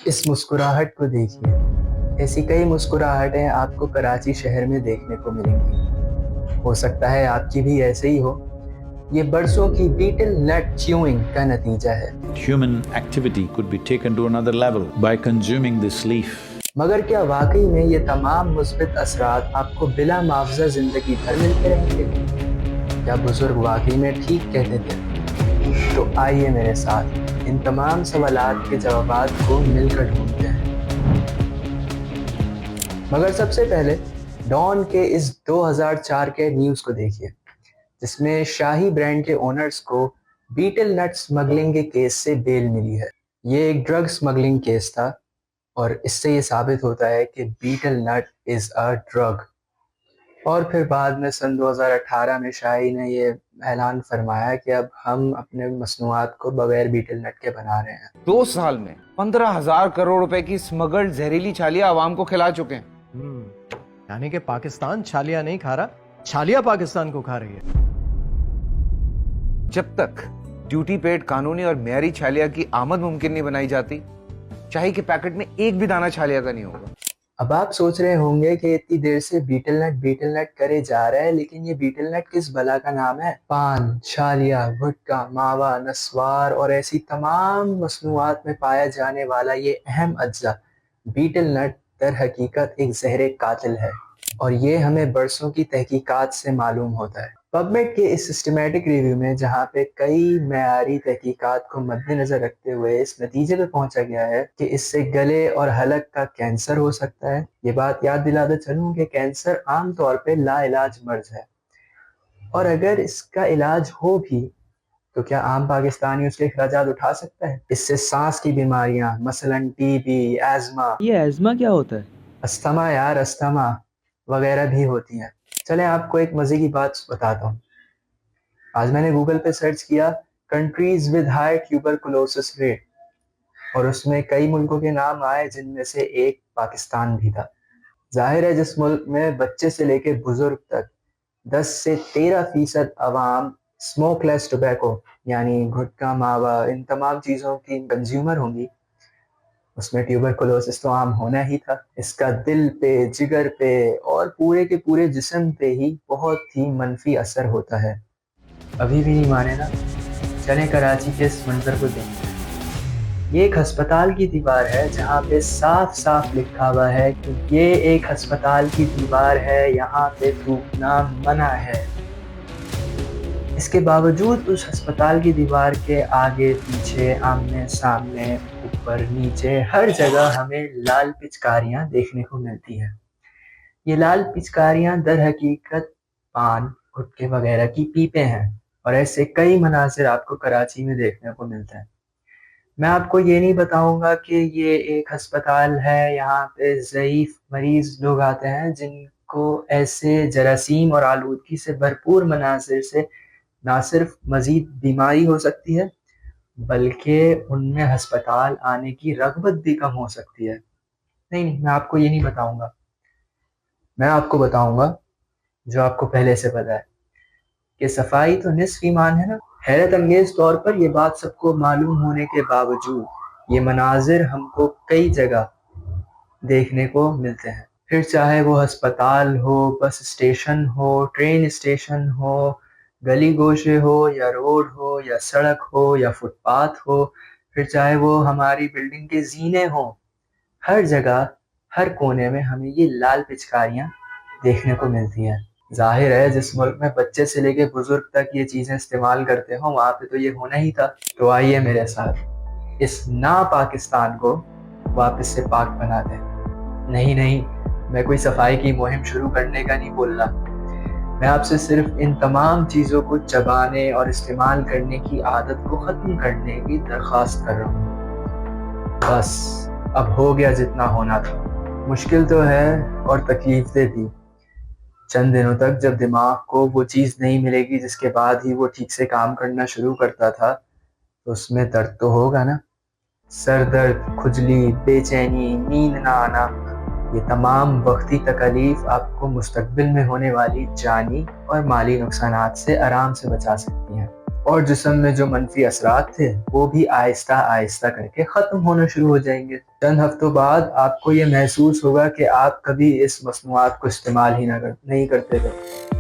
اس مسکراہٹ کو دیکھیے. ایسی کئی مسکراہٹیں آپ کو کراچی شہر میں دیکھنے کو ملیں گی. ہو سکتا ہے آپ کی بھی ایسے ہی ہو. یہ برسوں کی بیٹل نٹ چیوئنگ کا نتیجہ ہے. Human activity could be taken to another level by consuming this leaf. مگر کیا واقعی میں یہ تمام مثبت اثرات آپ کو بلا معاوضہ زندگی بھر ملتے رہیں گے؟ کیا بزرگ واقعی میں ٹھیک کہتے تھے؟ تو آئیے میرے ساتھ ان تمام سوالات کے جوابات کو مل کر ڈھونڈتے ہیں. مگر سب سے پہلے ڈان کے اس 2004 کے نیوز کو دیکھیے، جس میں شاہی برانڈ کے اونرز کو بیٹل نٹ سمگلنگ کے کیس سے بیل ملی ہے. یہ ایک ڈرگ سمگلنگ کیس تھا اور اس سے یہ ثابت ہوتا ہے کہ battle nut is a drug. اور پھر بعد میں سن 2018 میں شاہی نے یہ اعلان فرمایا کہ اب ہم اپنے مصنوعات کو بغیر بیٹل نٹ کے بنا رہے ہیں. 2 سال میں 15,000 کروڑ روپے کی سمگلڈ زہریلی چھالیاں عوام کو کھلا چکے ہیں. یعنی کہ پاکستان چھالیاں نہیں کھا رہا، چھالیاں پاکستان کو کھا رہی ہے. جب تک ڈیوٹی پیڈ قانونی اور معیاری چھالیاں کی آمد ممکن نہیں بنائی جاتی، چاہے کہ پیکٹ میں ایک بھی دانہ چھالیاں کا نہیں ہوگا. اب آپ سوچ رہے ہوں گے کہ اتنی دیر سے بیٹل نٹ کرے جا رہا ہے، لیکن یہ بیٹل نٹ کس بلا کا نام ہے؟ پان، چھالیاں، بھٹکا، ماوا، نسوار اور ایسی تمام مصنوعات میں پایا جانے والا یہ اہم اجزاء بیٹل نٹ در حقیقت ایک زہر قاتل ہے، اور یہ ہمیں برسوں کی تحقیقات سے معلوم ہوتا ہے. پب میڈ کے اس سسٹمیٹک ریویو میں جہاں پہ کئی معیاری تحقیقات کو مد نظر رکھتے ہوئے اس نتیجے پہ پہنچا گیا ہے کہ اس سے گلے اور حلق کا کینسر ہو سکتا ہے. یہ بات یاد دلاتے چلوں کہ کینسر عام طور پہ لا علاج مرض ہے، اور اگر اس کا علاج ہو بھی تو کیا عام پاکستانی اس کے اخراجات اٹھا سکتا ہے؟ اس سے سانس کی بیماریاں مثلاً ٹی بی، ایزما، یہ ایزما کیا ہوتا ہے؟ استھما وغیرہ بھی ہوتی ہیں. چلیں آپ کو ایک مزے کی بات بتاتا ہوں. آج میں نے گوگل پہ سرچ کیا countries with high tuberculosis rate, اور اس میں کئی ملکوں کے نام آئے جن میں سے ایک پاکستان بھی تھا. ظاہر ہے جس ملک میں بچے سے لے کے بزرگ تک 10 سے 13% عوام اسموک لیس ٹوبیکو یعنی گھٹکا، ماوا، ان تمام چیزوں کی کنزیومر ہوں گی، اس میں ٹیوبرکلوسس تو عام ہونا ہی تھا. اس کا دل پہ، جگر پہ اور پورے کے پورے جسم پہ ہی بہت ہی منفی اثر ہوتا ہے. ابھی بھی نہیں مانے نا؟ چلیں کراچی کے اس منظر کو دیکھیں. یہ ایک ہسپتال کی دیوار ہے جہاں پہ صاف صاف لکھا ہوا ہے کہ یہ ایک ہسپتال کی دیوار ہے، یہاں پہ تھوکنا منع ہے. اس کے باوجود اس ہسپتال کی دیوار کے آگے پیچھے، آمنے سامنے، اوپر نیچے، ہر جگہ ہمیں لال پچکاریاں دیکھنے کو ملتی ہیں. یہ لال پچکاریاں در حقیقت پان، گٹکے وغیرہ کی پیپیں ہیں، اور ایسے کئی مناظر آپ کو کراچی میں دیکھنے کو ملتے ہیں. میں آپ کو یہ نہیں بتاؤں گا کہ یہ ایک ہسپتال ہے یہاں پہ ضعیف مریض لوگ آتے ہیں جن کو ایسے جراثیم اور آلودگی سے بھرپور مناظر سے نہ صرف مزید بیماری ہو سکتی ہے بلکہ ان میں ہسپتال آنے کی رغبت بھی کم ہو سکتی ہے. نہیں، میں آپ کو یہ نہیں بتاؤں گا. میں آپ کو بتاؤں گا جو آپ کو پہلے سے پتا ہے کہ صفائی تو نصف ایمان ہے نا. حیرت انگیز طور پر یہ بات سب کو معلوم ہونے کے باوجود یہ مناظر ہم کو کئی جگہ دیکھنے کو ملتے ہیں. پھر چاہے وہ ہسپتال ہو، بس اسٹیشن ہو، ٹرین اسٹیشن ہو، گلی گوشے ہو، یا روڈ ہو، یا سڑک ہو، یا فٹ پاتھ ہو، پھر چاہے وہ ہماری بلڈنگ کے زینے ہوں، ہر جگہ ہر کونے میں ہمیں یہ لال پچکاریاں دیکھنے کو ملتی ہیں. ظاہر ہے جس ملک میں بچے سے لے کے بزرگ تک یہ چیزیں استعمال کرتے ہوں وہاں پہ تو یہ ہونا ہی تھا. تو آئیے میرے ساتھ اس نا پاکستان کو واپس سے پاک بنا دیں. نہیں، میں کوئی صفائی کی مہم شروع کرنے کا نہیں بول رہا. میں آپ سے صرف ان تمام چیزوں کو چبانے اور استعمال کرنے کی عادت کو ختم کرنے کی درخواست کر رہا ہوں. بس اب ہو گیا جتنا ہونا تھا. مشکل تو ہے اور تکلیف دہ بھی. چند دنوں تک جب دماغ کو وہ چیز نہیں ملے گی جس کے بعد ہی وہ ٹھیک سے کام کرنا شروع کرتا تھا تو اس میں درد تو ہوگا نا. سر درد، کھجلی، بے چینی، نیند نہ آنا، یہ تمام وقتی تکالیف آپ کو مستقبل میں ہونے والی جانی اور مالی نقصانات سے آرام سے بچا سکتی ہیں. اور جسم میں جو منفی اثرات تھے وہ بھی آہستہ آہستہ کر کے ختم ہونا شروع ہو جائیں گے۔ چند ہفتوں بعد آپ کو یہ محسوس ہوگا کہ آپ کبھی اس مصنوعات کو استعمال ہی نہیں کرتے تھے۔